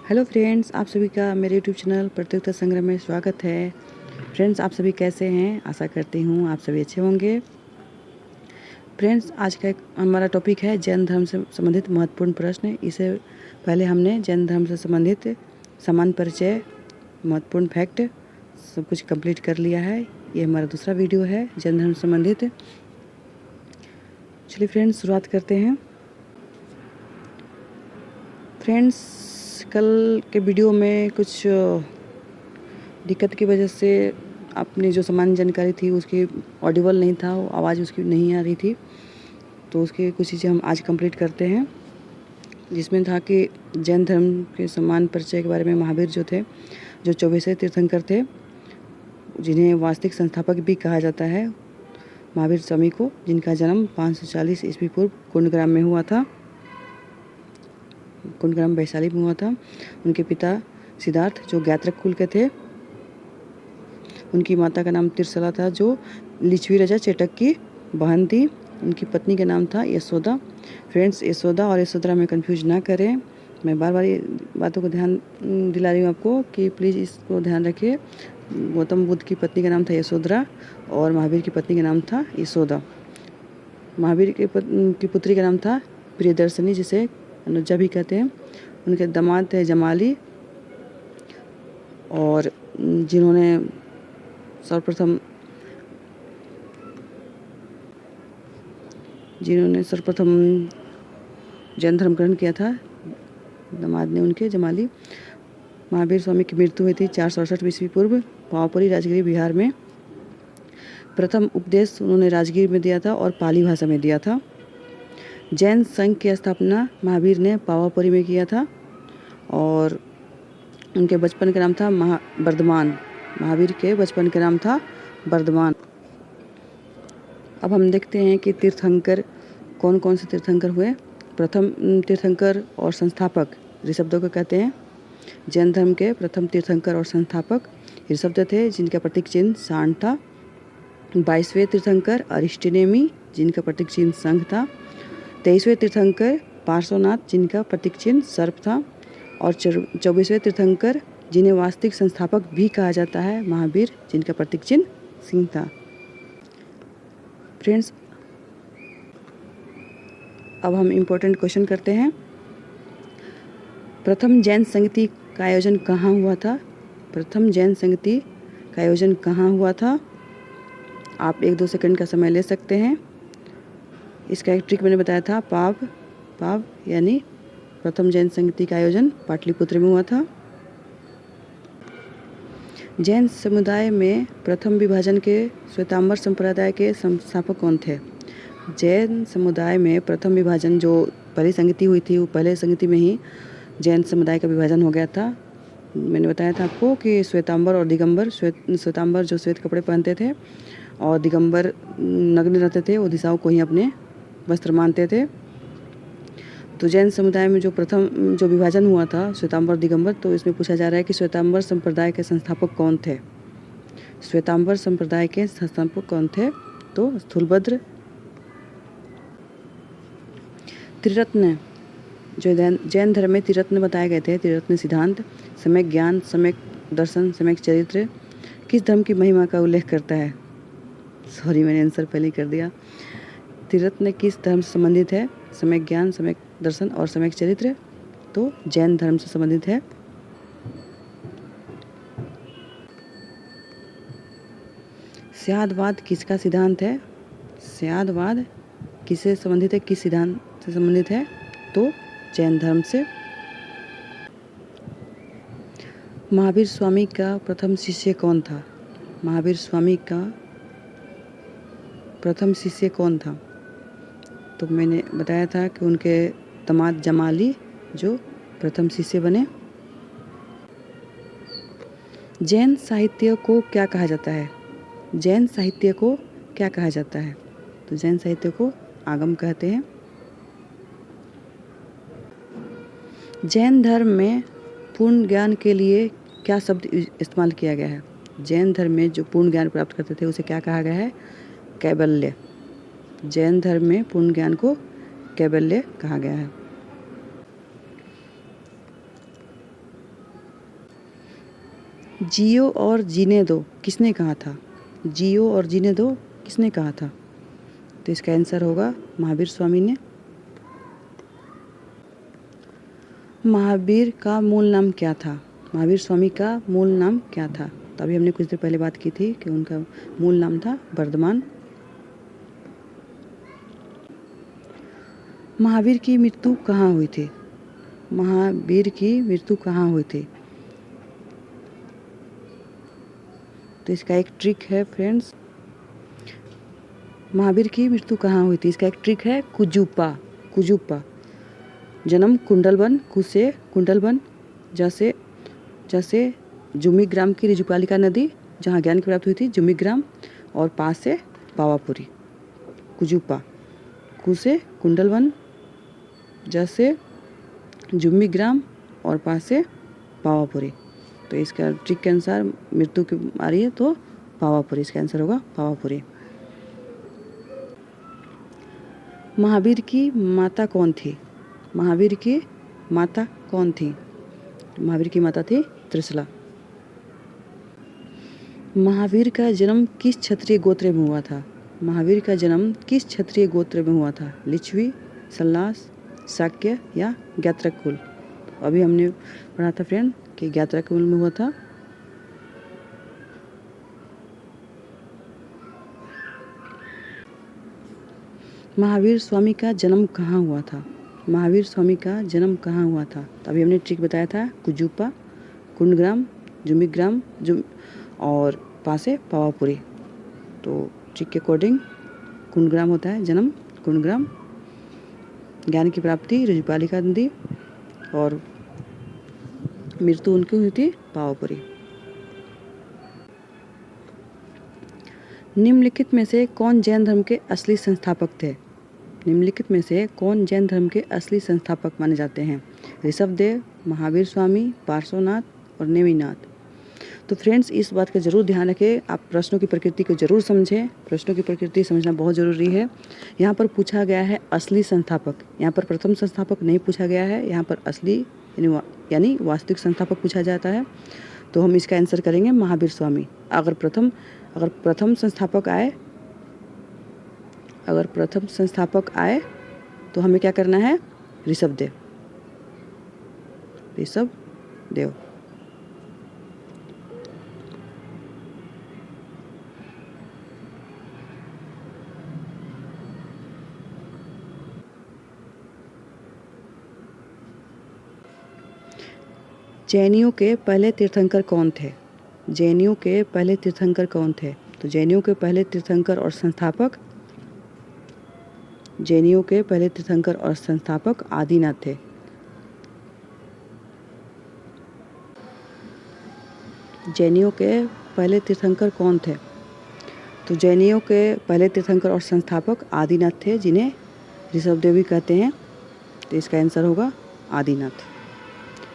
Hello friends, आप सभी का मेरे यूट्यूब चैनल प्रतियोगिता संग्रह में स्वागत है। फ्रेंड्स, आप सभी कैसे हैं? आशा करती हूँ आप सभी अच्छे होंगे। फ्रेंड्स, आज का एक हमारा टॉपिक है जैन धर्म से संबंधित महत्वपूर्ण प्रश्न। इसे पहले हमने जैन धर्म से संबंधित सामान्य परिचय, महत्वपूर्ण फैक्ट सब कुछ कंप्लीट कर लिया है। ये हमारा दूसरा वीडियो है जैन धर्म से संबंधित। चलिए फ्रेंड्स, शुरुआत करते हैं। फ्रेंड्स, कल के वीडियो में कुछ दिक्कत की वजह से अपनी जो सामान्य जानकारी थी उसकी ऑडिबल नहीं था, वो आवाज़ उसकी नहीं आ रही थी, तो उसकी कुछ चीज़ें हम आज कंप्लीट करते हैं। जिसमें था कि जैन धर्म के सामान्य परिचय के बारे में महावीर जो थे, जो 24वें तीर्थंकर थे, जिन्हें वास्तविक संस्थापक भी कहा जाता है, महावीर स्वामी को, जिनका जन्म 540 ईस्वी पूर्व कुंडग्राम में हुआ था, कुंडग्राम वैशाली में हुआ था। उनके पिता सिद्धार्थ जो ज्ञात्रक कुल के थे, उनकी माता का नाम तिरसला था जो लिच्छवी राजा चेटक की बहन थी। उनकी पत्नी का नाम था यशोदा। फ्रेंड्स, यशोदा और यशोधरा में कंफ्यूज ना करें। मैं बार बार ये बातों को ध्यान दिला रही हूँ आपको कि प्लीज़ इसको ध्यान रखिए। गौतम बुद्ध की पत्नी का नाम था यशोधरा और महावीर की पत्नी का नाम था यशोदा। महावीर की पुत्री का नाम था प्रियदर्शनी, जिसे अनुजा भी कहते हैं। उनके दामाद थे जमाली, और जिन्होंने सर्वप्रथम जैन धर्म ग्रहण किया था, दामाद ने उनके जमाली। महावीर स्वामी की मृत्यु हुई थी 468 ईस्वी पूर्व पावापुरी, राजगिरी, बिहार में। प्रथम उपदेश उन्होंने राजगीर में दिया था और पाली भाषा में दिया था। जैन संघ की स्थापना महावीर ने पावापुरी में किया था और उनके बचपन का नाम था वर्धमान। महावीर के बचपन का नाम था वर्धमान। अब हम देखते हैं कि तीर्थंकर कौन कौन से तीर्थंकर हुए। प्रथम तीर्थंकर और संस्थापक ऋषभदेव को कहते हैं। जैन धर्म के प्रथम तीर्थंकर और संस्थापक ऋषभदेव थे, जिनका प्रतीक चिन्ह सांड था। 22वें तीर्थंकर अरिष्टनेमी, जिनका प्रतीक चिन्ह संघ था। 23वें तीर्थंकर पार्श्वनाथ, जिनका प्रतीक चिन्ह सर्प था। और 24वें तीर्थंकर, जिन्हें वास्तविक संस्थापक भी कहा जाता है, महावीर, जिनका प्रतीक चिन्ह सिंह था। फ्रेंड्स, अब हम इम्पोर्टेंट क्वेश्चन करते हैं। प्रथम जैन संगति का आयोजन कहाँ हुआ था? प्रथम जैन संगति का आयोजन कहाँ हुआ था? आप 1-2 सेकंड का समय ले सकते हैं। इसका एक ट्रिक मैंने बताया था, पाव यानी प्रथम जैन संगति का आयोजन पाटलिपुत्र में हुआ था। जैन समुदाय में प्रथम विभाजन के श्वेतांबर संप्रदाय के संस्थापक कौन थे? जैन समुदाय में प्रथम विभाजन जो पहली संगति हुई थी, वो पहले संगति में ही जैन समुदाय का विभाजन हो गया था। मैंने बताया था आपको कि श्वेतांबर और दिगंबर, श्वेतांबर जो श्वेत कपड़े पहनते थे और दिगंबर नग्न रहते थे, वो दिशाओं को ही अपने वस्त्र मानते थे। तो जैन समुदाय में जो प्रथम जो विभाजन हुआ था श्वेतांबर दिगंबर, तो इसमें पूछा जा रहा है कि श्वेतांबर संप्रदाय के संस्थापक कौन थे? श्वेतांबर संप्रदाय के संस्थापक कौन थे? तो स्थूलभद्र। त्रिरत्न, जो जैन धर्म में त्रिरत्न बताए गए थे, त्रिरत्न सिद्धांत, सम्यक ज्ञान, सम्यक दर्शन, सम्यक चरित्र, किस धर्म की महिमा का उल्लेख करता है? सॉरी, मैंने आंसर पहले ही कर दिया। त्रिरत्न किस धर्म से संबंधित है? सम्यक ज्ञान, सम्यक दर्शन और सम्यक चरित्र, तो जैन धर्म से संबंधित है। स्यादवाद किसका सिद्धांत है? स्यादवाद किससे संबंधित है, किस सिद्धांत से संबंधित है? तो जैन धर्म से। महावीर स्वामी का प्रथम शिष्य कौन था? महावीर स्वामी का प्रथम शिष्य कौन था? तो मैंने बताया था कि उनके दामाद जमाली जो प्रथम शिष्य बने। जैन साहित्य को क्या कहा जाता है? जैन साहित्य को क्या कहा जाता है? तो जैन साहित्य को आगम कहते हैं। जैन धर्म में पूर्ण ज्ञान के लिए क्या शब्द इस्तेमाल किया गया है? जैन धर्म में जो पूर्ण ज्ञान प्राप्त करते थे उसे क्या कहा गया है? कैवल्य। जैन धर्म में पूर्ण ज्ञान को कैवल्य कहा गया है। जियो और जीने दो किसने कहा था? जियो और जीने दो किसने कहा था? तो इसका आंसर होगा महावीर स्वामी ने। महावीर का मूल नाम क्या था? महावीर स्वामी का मूल नाम क्या था? तो अभी हमने कुछ देर पहले बात की थी कि उनका मूल नाम था वर्धमान। महावीर की मृत्यु कहाँ हुई थी? महावीर की मृत्यु कहाँ हुई थी? तो इसका एक ट्रिक है फ्रेंड्स। महावीर की मृत्यु कहाँ हुई थी? इसका एक ट्रिक है कुजुपा। कुजुपा। जन्म कुंडलवन, कु से कुंडलवन, जैसे जैसे जुम्मीग्राम की ऋजुपालिका नदी जहाँ ज्ञान की प्राप्ति हुई थी, जुम्मीग्राम, और पास से पावापुरी। कुजुपा। कु से कुंडलवन, जैसे जुम्मीग्राम, और पास से पावापुरी। तो इसका ट्रिक के अनुसार मृत्यु की आ रही है तो पावापुरी, इसका आंसर होगा पावापुरी। महावीर की माता कौन थी? महावीर की माता कौन थी? महावीर की माता थी त्रिशला। महावीर का जन्म किस क्षत्रिय गोत्र में हुआ था? महावीर का जन्म किस क्षत्रिय गोत्र में हुआ था? लिच्छवी, सल्लास, शाक्य या ज्ञात्रक कुल? अभी हमने पढ़ा था फ्रेंड कि ज्ञात्रक कुल में हुआ था। महावीर स्वामी का जन्म कहाँ हुआ था? महावीर स्वामी का जन्म कहाँ हुआ था? तो अभी हमने ट्रिक बताया था कुजुपा, कुंडग्राम, जुम्मीग्राम, और पासे पावापुरी। तो ट्रिक के अकॉर्डिंग कुंडग्राम होता है जन्म, कुंडग्राम। ज्ञान की प्राप्ति ऋजुपालिका नदी, और मृत्यु उनकी हुई थी पावापुरी। निम्नलिखित में से कौन जैन धर्म के असली संस्थापक थे? निम्नलिखित में से कौन जैन धर्म के असली संस्थापक माने जाते हैं? ऋषभदेव, महावीर स्वामी, पार्श्वनाथ और नेमिनाथ। तो फ्रेंड्स इस बात का जरूर ध्यान रखें, आप प्रश्नों की प्रकृति को जरूर समझें। प्रश्नों की प्रकृति समझना बहुत ज़रूरी है। यहाँ पर पूछा गया है असली संस्थापक, यहाँ पर प्रथम संस्थापक नहीं पूछा गया है, यहाँ पर असली यानी वास्तविक संस्थापक पूछा जाता है। तो हम इसका आंसर करेंगे महावीर स्वामी। अगर प्रथम संस्थापक आए तो हमें क्या करना है? ऋषभदेव। जैनियों के पहले तीर्थंकर कौन थे? जैनियों के पहले तीर्थंकर कौन थे? तो जैनियों के पहले तीर्थंकर और संस्थापक आदिनाथ थे। जैनियों के पहले तीर्थंकर कौन थे? तो जैनियों के पहले तीर्थंकर और संस्थापक आदिनाथ थे, जिन्हें ऋषभदेव भी कहते हैं। तो इसका आंसर होगा आदिनाथ।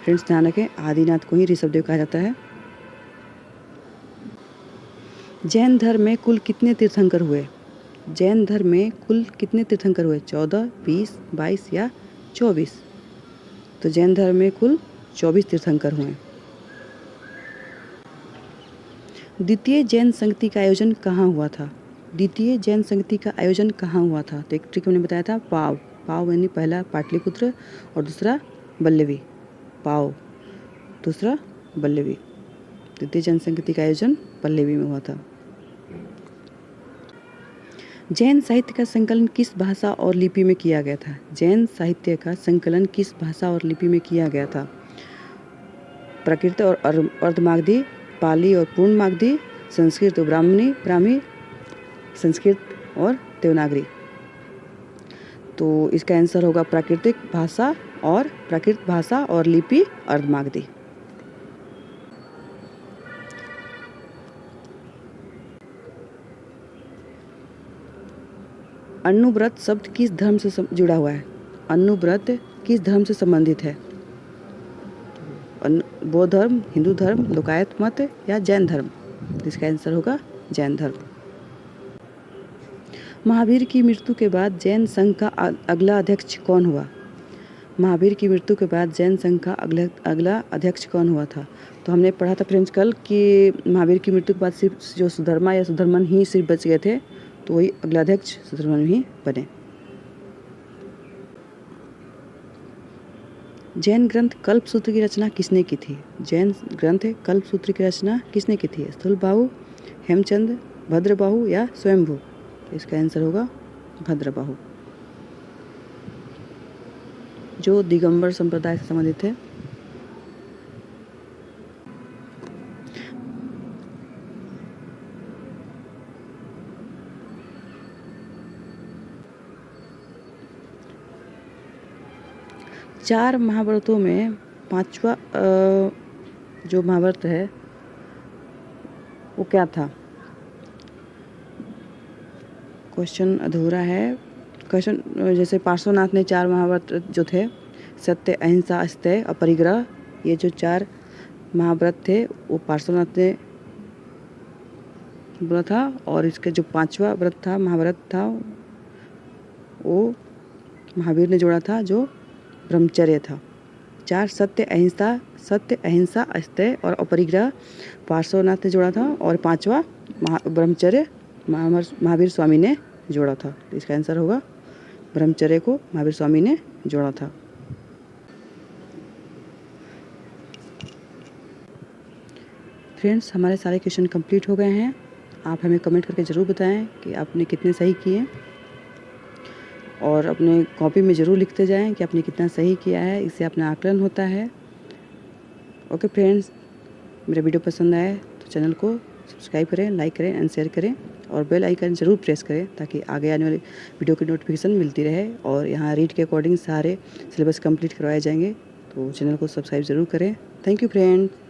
फ्रेंड्स ध्यान रखें, आदिनाथ को ही ऋषभदेव कहा जाता है। जैन धर्म में कुल कितने तीर्थंकर हुए? जैन धर्म में कुल कितने तीर्थंकर हुए? 14, 20, 22 या 24? तो जैन धर्म में कुल 24 तीर्थंकर हुए। द्वितीय जैन संगति का आयोजन कहाँ हुआ था? द्वितीय जैन संगति का आयोजन कहाँ हुआ था? तो एक ट्रिक हमने बताया था, पाव यानी पहला पाटलिपुत्र और दूसरा बल्लवी। पाव, दूसरा बल्लवी। द्वितीय जैन संगति का आयोजन पल्लवी में हुआ था। जैन साहित्य का संकलन किस भाषा और लिपि में किया गया था? जैन साहित्य का संकलन किस भाषा और लिपि में किया गया था? प्राकृत और अर्धमागधी, पाली और पूर्ण मागधी, संस्कृत और ब्राह्मी, संस्कृत और देवनागरी। तो इसका आंसर होगा प्राकृत भाषा और लिपि अर्धमागधी। अन्नव्रत शब्द किस धर्म से जुड़ा हुआ है? अन्नव्रत किस धर्म से संबंधित है? बौद्ध धर्म, हिंदू धर्म, लोकायत मत या जैन धर्म? इसका आंसर होगा जैन धर्म। महावीर की मृत्यु के बाद जैन संघ का अगला अध्यक्ष कौन हुआ? महावीर की मृत्यु के बाद जैन संघ का अगला अध्यक्ष कौन हुआ था? तो हमने पढ़ा था फ्रेंड्स कल कि महावीर की मृत्यु के बाद सिर्फ जो सुधर्मा या सुधर्मन ही सिर्फ बच गए थे, तो वही अगला अध्यक्ष सुधर्मन ही बने। जैन ग्रंथ कल्पसूत्र की रचना किसने की थी? जैन ग्रंथ कल्पसूत्र की रचना किसने की थी? स्थूलबाहु, हेमचंद, भद्रबाहु या स्वयंभू? इसका आंसर होगा भद्रबाहु, जो दिगंबर संप्रदाय से संबंधित है। चार महाभारतों में पांचवा जो महाभारत है वो क्या था? क्वेश्चन अधूरा है। क्वेश्चन जैसे पार्श्वनाथ ने 4 महाभारत जो थे, सत्य, अहिंसा, अस्तेय और परिग्रह, ये जो 4 महाभारत थे वो पार्श्वनाथ ने बोला था, और इसके जो 5वां व्रत था, महाभारत था, वो महावीर ने जोड़ा था, जो ब्रह्मचर्य था। 4 सत्य, अहिंसा, अस्तेय और अपरिग्रह पार्श्वनाथ ने जोड़ा था, और 5वां ब्रह्मचर्य महावीर स्वामी ने जोड़ा था। तो इसका आंसर होगा ब्रह्मचर्य को महावीर स्वामी ने जोड़ा था। फ्रेंड्स, हमारे सारे क्वेश्चन कंप्लीट हो गए हैं। आप हमें कमेंट करके ज़रूर बताएं कि आपने कितने सही किए, और अपने कॉपी में ज़रूर लिखते जाएं कि आपने कितना सही किया है। इससे अपना आकलन होता है। ओके फ्रेंड्स, मेरा वीडियो पसंद आए तो चैनल को सब्सक्राइब करें, लाइक करें एंड शेयर करें, और बेल आइकन ज़रूर प्रेस करें ताकि आगे आने वाली वीडियो की नोटिफिकेशन मिलती रहे। और यहाँ रीड के अकॉर्डिंग सारे सिलेबस कंप्लीट करवाए जाएंगे, तो चैनल को सब्सक्राइब ज़रूर करें। Thank you friends.